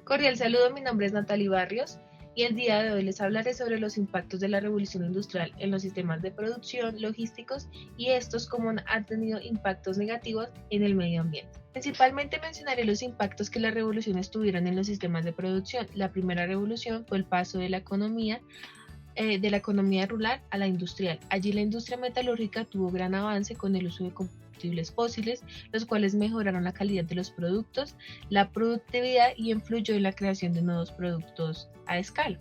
Cordial saludo, mi nombre es Natalie Barrios y el día de hoy les hablaré sobre los impactos de la revolución industrial en los sistemas de producción, logísticos y estos cómo han tenido impactos negativos en el medio ambiente. Principalmente mencionaré los impactos que las revoluciones tuvieron en los sistemas de producción. La primera revolución fue el paso de la economía rural a la industrial. Allí la industria metalúrgica tuvo gran avance con el uso de combustibles fósiles, los cuales mejoraron la calidad de los productos, la productividad y influyó en la creación de nuevos productos a escala.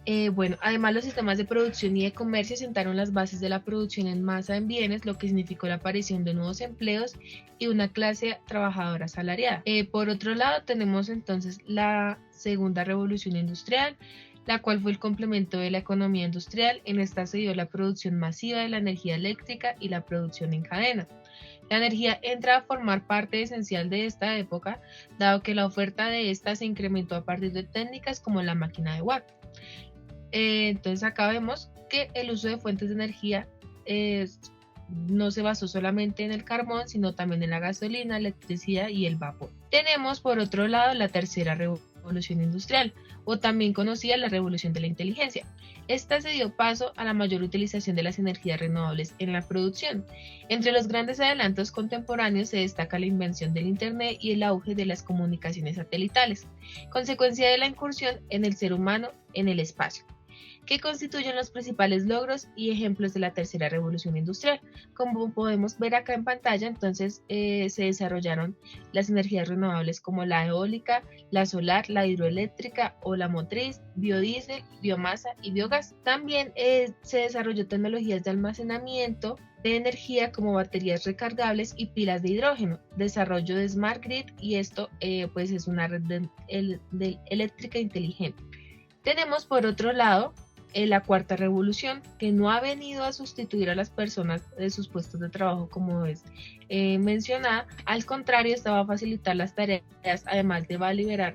Además los sistemas de producción y de comercio sentaron las bases de la producción en masa en bienes, lo que significó la aparición de nuevos empleos y una clase trabajadora asalariada. Por otro lado, tenemos entonces la segunda revolución industrial, la cual fue el complemento de la economía industrial. En esta se dio la producción masiva de la energía eléctrica y la producción en cadena. La energía entra a formar parte esencial de esta época, dado que la oferta de esta se incrementó a partir de técnicas como la máquina de Watt. Entonces acá vemos que el uso de fuentes de energía no se basó solamente en el carbón, sino también en la gasolina, electricidad y el vapor. Tenemos por otro lado la tercera revolución industrial, o también conocida la revolución de la inteligencia. Esta se dio paso a la mayor utilización de las energías renovables en la producción. Entre los grandes adelantos contemporáneos se destaca la invención del Internet y el auge de las comunicaciones satelitales, consecuencia de la incursión en el ser humano en el espacio, que constituyen los principales logros y ejemplos de la tercera revolución industrial. Como podemos ver acá en pantalla, entonces se desarrollaron las energías renovables como la eólica, la solar, la hidroeléctrica o la motriz, biodiesel, biomasa y biogás. También se desarrolló tecnologías de almacenamiento de energía como baterías recargables y pilas de hidrógeno, desarrollo de Smart Grid, y esto pues es una red eléctrica inteligente. Tenemos por otro lado la cuarta revolución, que no ha venido a sustituir a las personas de sus puestos de trabajo como es mencionada. Al contrario, esta va a facilitar las tareas, además de va a liberar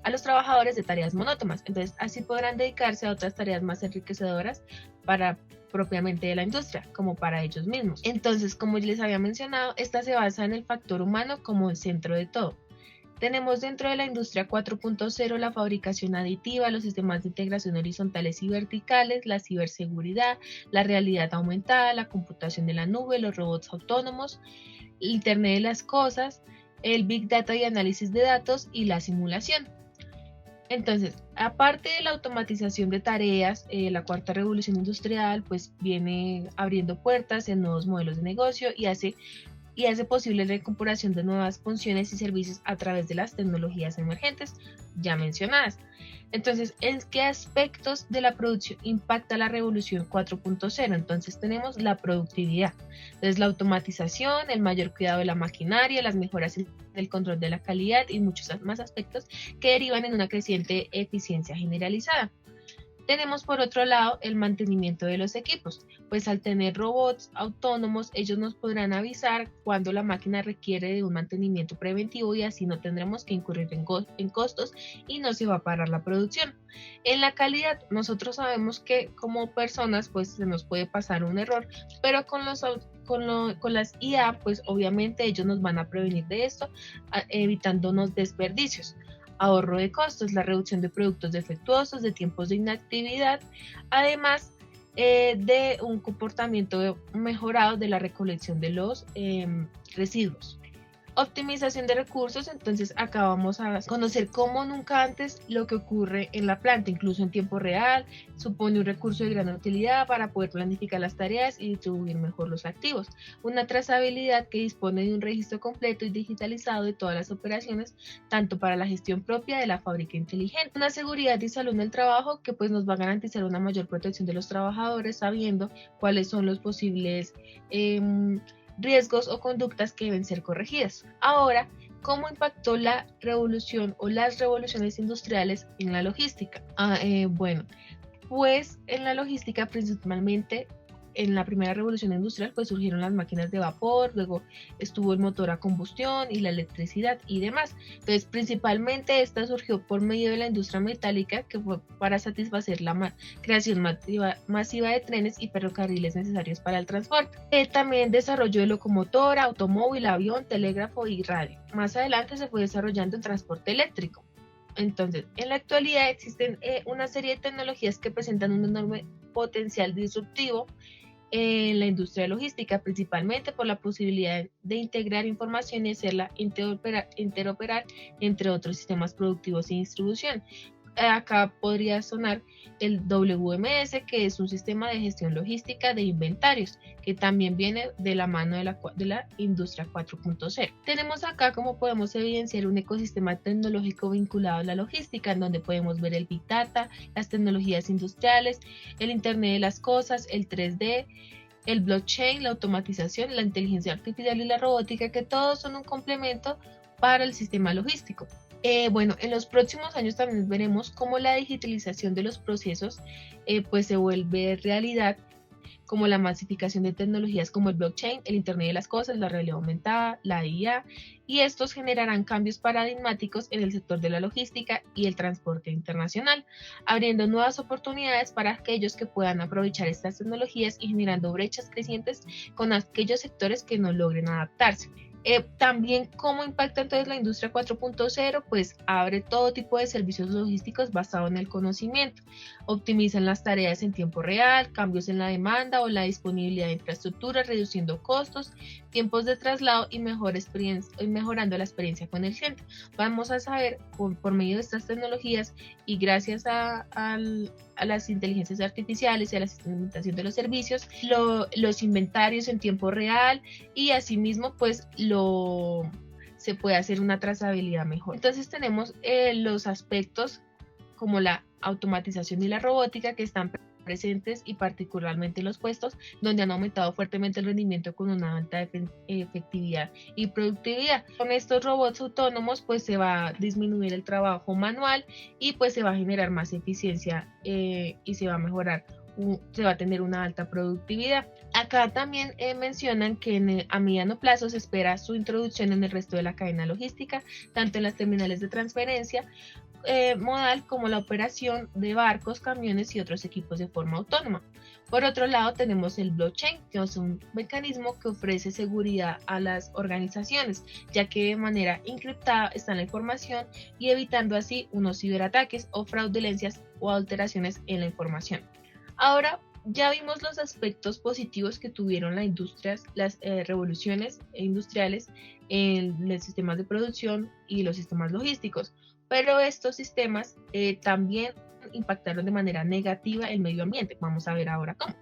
a los trabajadores de tareas monótonas. Entonces así podrán dedicarse a otras tareas más enriquecedoras para propiamente de la industria, como para ellos mismos. Entonces, como ya les había mencionado, esta se basa en el factor humano como el centro de todo. Tenemos dentro de la industria 4.0 la fabricación aditiva, los sistemas de integración horizontales y verticales, la ciberseguridad, la realidad aumentada, la computación de la nube, los robots autónomos, el Internet de las cosas, el Big Data y análisis de datos y la simulación. Entonces, aparte de la automatización de tareas, la cuarta revolución industrial pues viene abriendo puertas en nuevos modelos de negocio y hace posible la incorporación de nuevas funciones y servicios a través de las tecnologías emergentes ya mencionadas. Entonces, ¿en qué aspectos de la producción impacta la revolución 4.0? Entonces tenemos la productividad, entonces la automatización, el mayor cuidado de la maquinaria, las mejoras en el control de la calidad y muchos más aspectos que derivan en una creciente eficiencia generalizada. Tenemos por otro lado el mantenimiento de los equipos, pues al tener robots autónomos ellos nos podrán avisar cuando la máquina requiere de un mantenimiento preventivo y así no tendremos que incurrir en costos y no se va a parar la producción. En la calidad nosotros sabemos que como personas pues se nos puede pasar un error, pero con las IA pues obviamente ellos nos van a prevenir de esto, evitándonos desperdicios. Ahorro de costos, la reducción de productos defectuosos, de tiempos de inactividad, además de un comportamiento mejorado de la recolección de los residuos. Optimización de recursos, entonces acá vamos a conocer como nunca antes lo que ocurre en la planta, incluso en tiempo real, supone un recurso de gran utilidad para poder planificar las tareas y distribuir mejor los activos. Una trazabilidad que dispone de un registro completo y digitalizado de todas las operaciones, tanto para la gestión propia de la fábrica inteligente. Una seguridad y salud en el trabajo que pues nos va a garantizar una mayor protección de los trabajadores, sabiendo cuáles son los posibles riesgos o conductas que deben ser corregidas. Ahora, ¿cómo impactó la revolución o las revoluciones industriales en la logística? Pues en la logística principalmente en la primera revolución industrial pues surgieron las máquinas de vapor, luego estuvo el motor a combustión y la electricidad y demás. Entonces principalmente esta surgió por medio de la industria metálica, que fue para satisfacer la creación masiva de trenes y ferrocarriles necesarios para el transporte. También desarrolló el locomotor, automóvil, avión, telégrafo y radio. Más adelante se fue desarrollando el transporte eléctrico. Entonces, en la actualidad existen una serie de tecnologías que presentan un enorme potencial disruptivo en la industria logística, principalmente por la posibilidad de integrar información y hacerla interoperar entre otros sistemas productivos y distribución. Acá podría sonar el WMS, que es un sistema de gestión logística de inventarios, que también viene de la mano de la industria 4.0. Tenemos acá, como podemos evidenciar, un ecosistema tecnológico vinculado a la logística, en donde podemos ver el Big Data, las tecnologías industriales, el Internet de las cosas, el 3D, el blockchain, la automatización, la inteligencia artificial y la robótica, que todos son un complemento para el sistema logístico. Bueno, en los próximos años también veremos cómo la digitalización de los procesos pues se vuelve realidad, como la masificación de tecnologías como el blockchain, el Internet de las cosas, la realidad aumentada, la IA, y estos generarán cambios paradigmáticos en el sector de la logística y el transporte internacional, abriendo nuevas oportunidades para aquellos que puedan aprovechar estas tecnologías y generando brechas crecientes con aquellos sectores que no logren adaptarse. También cómo impacta entonces la industria 4.0, pues abre todo tipo de servicios logísticos basados en el conocimiento, optimizan las tareas en tiempo real, cambios en la demanda o la disponibilidad de infraestructura, reduciendo costos, tiempos de traslado y mejorando la experiencia con el cliente. Vamos a saber por medio de estas tecnologías y gracias a las inteligencias artificiales y a la sistematización de los servicios, los inventarios en tiempo real, y asimismo pues se puede hacer una trazabilidad mejor. Entonces tenemos los aspectos como la automatización y la robótica, que están presentes y particularmente en los puestos donde han aumentado fuertemente el rendimiento con una alta efectividad y productividad. Con estos robots autónomos pues se va a disminuir el trabajo manual y pues se va a generar más eficiencia y se va a mejorar, se va a tener una alta productividad. Acá también mencionan que a mediano plazo se espera su introducción en el resto de la cadena logística, tanto en las terminales de transferencia modal como la operación de barcos, camiones y otros equipos de forma autónoma. Por otro lado tenemos el blockchain, que es un mecanismo que ofrece seguridad a las organizaciones, ya que de manera encriptada está la información y evitando así unos ciberataques o fraudulencias o alteraciones en la información. Ahora ya vimos los aspectos positivos que tuvieron las revoluciones industriales en los sistemas de producción y los sistemas logísticos, pero estos sistemas también impactaron de manera negativa el medio ambiente. Vamos a ver ahora cómo.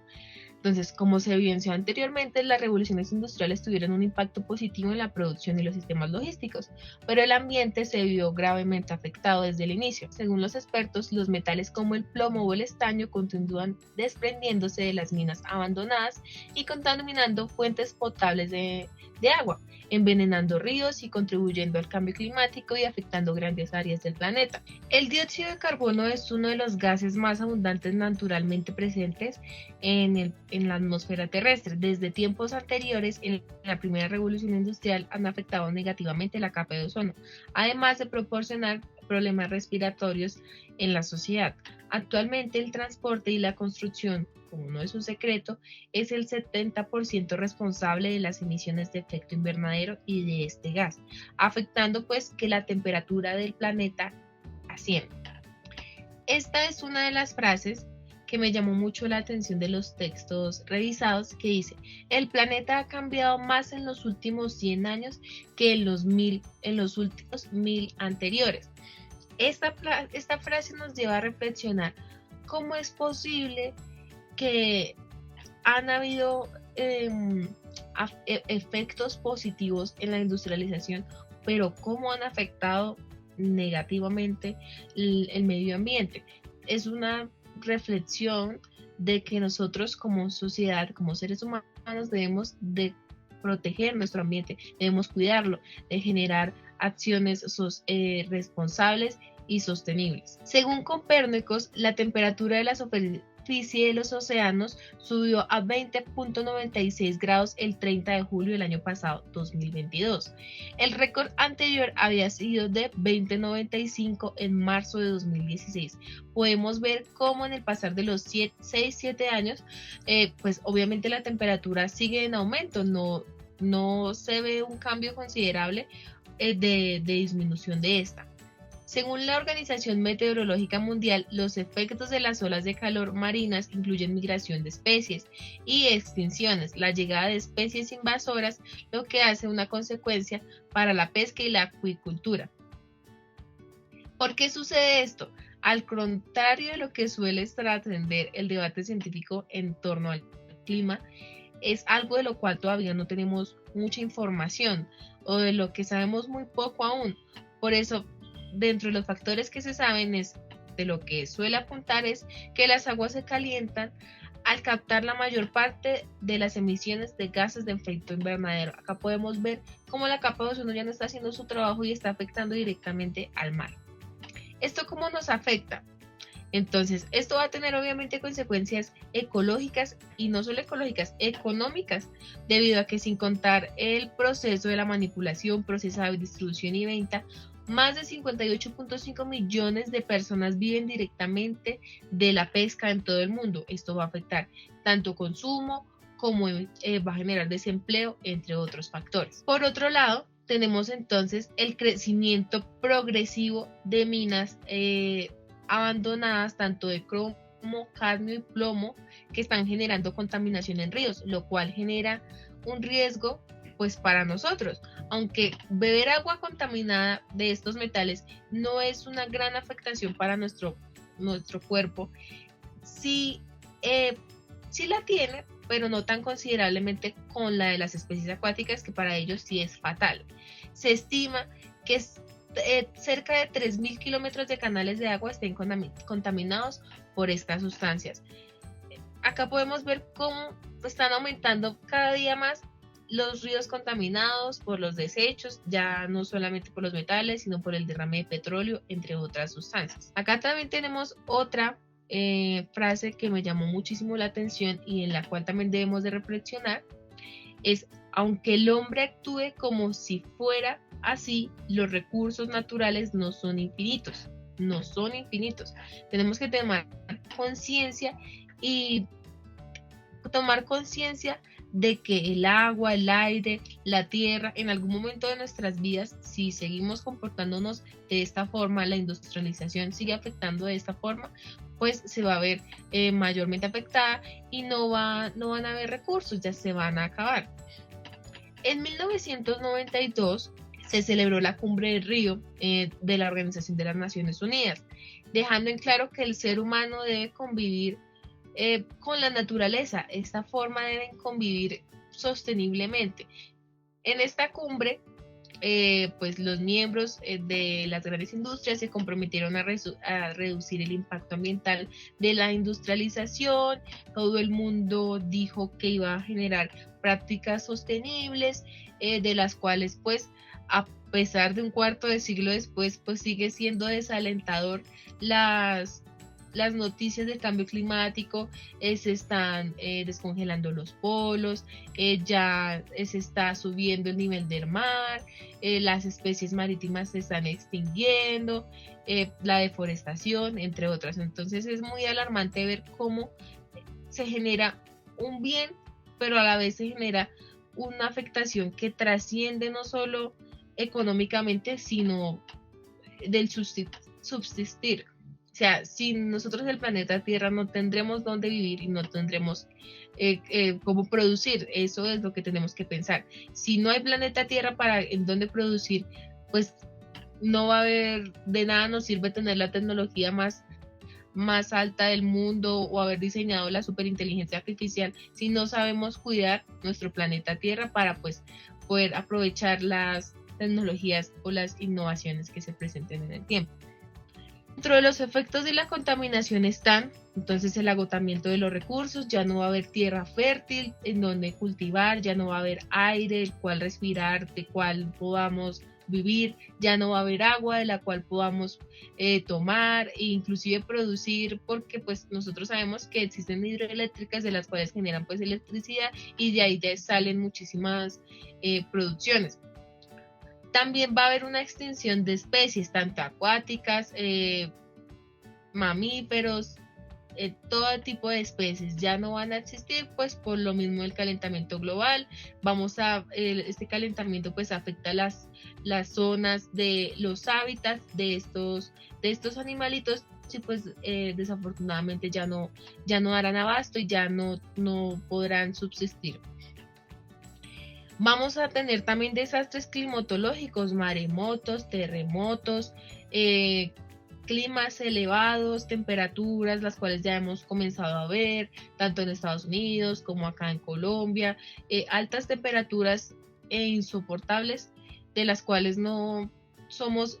Entonces, como se evidenció anteriormente, las revoluciones industriales tuvieron un impacto positivo en la producción y los sistemas logísticos, pero el ambiente se vio gravemente afectado desde el inicio. Según los expertos, los metales como el plomo o el estaño continúan desprendiéndose de las minas abandonadas y contaminando fuentes potables de agua, envenenando ríos y contribuyendo al cambio climático y afectando grandes áreas del planeta. El dióxido de carbono es uno de los gases más abundantes naturalmente presentes en la atmósfera terrestre. Desde tiempos anteriores, en la primera revolución industrial, han afectado negativamente la capa de ozono, además de proporcionar problemas respiratorios en la sociedad. Actualmente el transporte y la construcción, como no es un secreto, es el 70% responsable de las emisiones de efecto invernadero y de este gas, afectando pues que la temperatura del planeta ascienda. Esta es una de las frases que me llamó mucho la atención de los textos revisados, que dice: el planeta ha cambiado más en los últimos 100 años que en los últimos 1000 anteriores. Esta frase nos lleva a reflexionar cómo es posible que han habido efectos positivos en la industrialización, pero cómo han afectado negativamente el medio ambiente. Es una reflexión de que nosotros como sociedad, como seres humanos, debemos de proteger nuestro ambiente, debemos cuidarlo, de generar acciones responsables y sostenibles. Según Copérnicos, la temperatura de la superficie de los océanos subió a 20.96 grados el 30 de julio del año pasado, 2022. El récord anterior había sido de 20.95 en marzo de 2016. Podemos ver cómo en el pasar de los 6-7 años, pues obviamente la temperatura sigue en aumento, no se ve un cambio considerable de disminución de esta. Según la Organización Meteorológica Mundial, los efectos de las olas de calor marinas incluyen migración de especies y extinciones, la llegada de especies invasoras, lo que hace una consecuencia para la pesca y la acuicultura. ¿Por qué sucede esto? Al contrario de lo que suele trascender el debate científico en torno al clima, es algo de lo cual todavía no tenemos mucha información o de lo que sabemos muy poco aún. Por eso, dentro de los factores que se saben de lo que suele apuntar es que las aguas se calientan al captar la mayor parte de las emisiones de gases de efecto invernadero. Acá podemos ver cómo la capa de ozono ya no está haciendo su trabajo y está afectando directamente al mar. ¿Esto cómo nos afecta? Entonces, esto va a tener obviamente consecuencias ecológicas y no solo ecológicas, económicas, debido a que sin contar el proceso de la manipulación, procesado, distribución y venta, más de 58.5 millones de personas viven directamente de la pesca en todo el mundo. Esto va a afectar tanto consumo como va a generar desempleo, entre otros factores. Por otro lado, tenemos entonces el crecimiento progresivo de minas abandonadas, tanto de cromo, cadmio y plomo, que están generando contaminación en ríos, lo cual genera un riesgo pues para nosotros. Aunque beber agua contaminada de estos metales no es una gran afectación para nuestro cuerpo, sí la tiene, pero no tan considerablemente con la de las especies acuáticas, que para ellos sí es fatal. Se estima que cerca de 3.000 kilómetros de canales de agua estén contaminados por estas sustancias. Acá podemos ver cómo están aumentando cada día más los ríos contaminados por los desechos, ya no solamente por los metales, sino por el derrame de petróleo, entre otras sustancias. Acá también tenemos otra frase que me llamó muchísimo la atención y en la cual también debemos de reflexionar, es: aunque el hombre actúe como si fuera así, los recursos naturales no son infinitos, no son infinitos. Tenemos que tomar conciencia de que el agua, el aire, la tierra, en algún momento de nuestras vidas, si seguimos comportándonos de esta forma, la industrialización sigue afectando de esta forma, pues se va a ver mayormente afectada y no van a haber recursos, ya se van a acabar. En 1992 se celebró la Cumbre de Río de la Organización de las Naciones Unidas, dejando en claro que el ser humano debe convivir con la naturaleza. Esta forma deben convivir sosteniblemente. En esta cumbre, pues los miembros de las grandes industrias se comprometieron a reducir el impacto ambiental de la industrialización. Todo el mundo dijo que iba a generar prácticas sostenibles, de las cuales pues a pesar de un cuarto de siglo después, pues sigue siendo desalentador las noticias del cambio climático. Se están descongelando los polos, ya se está subiendo el nivel del mar, las especies marítimas se están extinguiendo, la deforestación, entre otras. Entonces es muy alarmante ver cómo se genera un bien, pero a la vez se genera una afectación que trasciende no solo económicamente, sino del subsistir. O sea, sin nosotros el planeta Tierra no tendremos dónde vivir y no tendremos cómo producir. Eso es lo que tenemos que pensar. Si no hay planeta Tierra en dónde producir, pues no va a haber, de nada nos sirve tener la tecnología más alta del mundo o haber diseñado la superinteligencia artificial si no sabemos cuidar nuestro planeta Tierra para pues poder aprovechar las tecnologías o las innovaciones que se presenten en el tiempo. Dentro de los efectos de la contaminación están entonces el agotamiento de los recursos. Ya no va a haber tierra fértil en donde cultivar, ya no va a haber aire del cual respirar, de cual podamos vivir, ya no va a haber agua de la cual podamos tomar e inclusive producir, porque pues nosotros sabemos que existen hidroeléctricas de las cuales generan pues electricidad y de ahí ya salen muchísimas producciones. También va a haber una extinción de especies, tanto acuáticas, mamíferos, todo tipo de especies ya no van a existir, pues por lo mismo el calentamiento global. Este calentamiento pues afecta las zonas de los hábitats de estos animalitos, y pues desafortunadamente ya no darán abasto y ya no podrán subsistir. Vamos a tener también desastres climatológicos, maremotos, terremotos, climas elevados, temperaturas, las cuales ya hemos comenzado a ver, tanto en Estados Unidos como acá en Colombia, altas temperaturas insoportables, de las cuales no somos,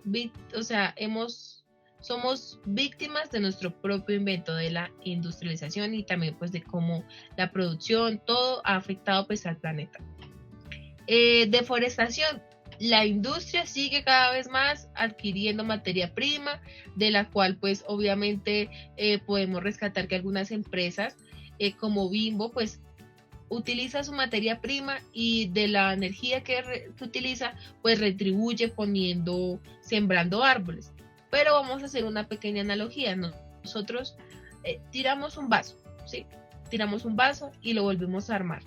somos víctimas de nuestro propio invento, de la industrialización y también pues de cómo la producción, todo ha afectado pues al planeta. Deforestación. La industria sigue cada vez más adquiriendo materia prima, de la cual pues obviamente podemos rescatar que algunas empresas como Bimbo pues utiliza su materia prima y de la energía que utiliza pues retribuye sembrando árboles. Pero vamos a hacer una pequeña analogía. Nosotros tiramos un vaso, ¿sí? Tiramos un vaso y lo volvemos a armar.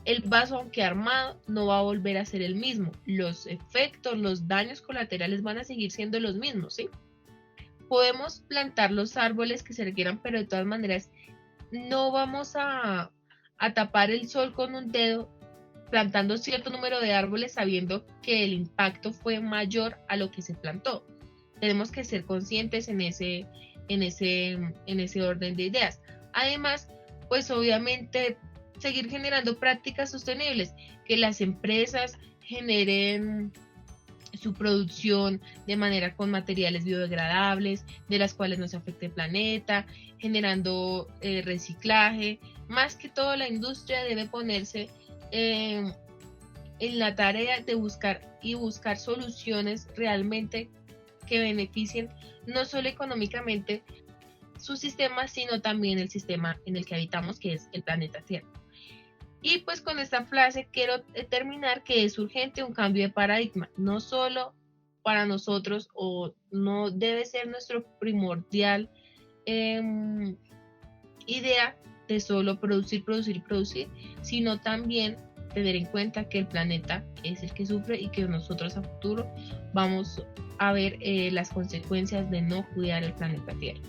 El vaso, aunque armado, no va a volver a ser el mismo. Los efectos, los daños colaterales van a seguir siendo los mismos, ¿sí? Podemos plantar los árboles que se requieran, pero de todas maneras no vamos a tapar el sol con un dedo plantando cierto número de árboles sabiendo que el impacto fue mayor a lo que se plantó. Tenemos que ser conscientes en ese orden de ideas. Además, pues obviamente seguir generando prácticas sostenibles, que las empresas generen su producción de manera con materiales biodegradables, de las cuales no se afecte el planeta, generando reciclaje. Más que todo, la industria debe ponerse en la tarea de buscar soluciones realmente que beneficien no solo económicamente su sistema, sino también el sistema en el que habitamos, que es el planeta Tierra. Y pues con esta frase quiero terminar, que es urgente un cambio de paradigma, no solo para nosotros, o no debe ser nuestro primordial idea de solo producir, sino también tener en cuenta que el planeta es el que sufre y que nosotros a futuro vamos a ver las consecuencias de no cuidar el planeta Tierra.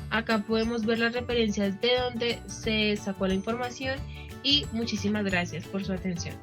Acá podemos ver las referencias de donde se sacó la información y muchísimas gracias por su atención.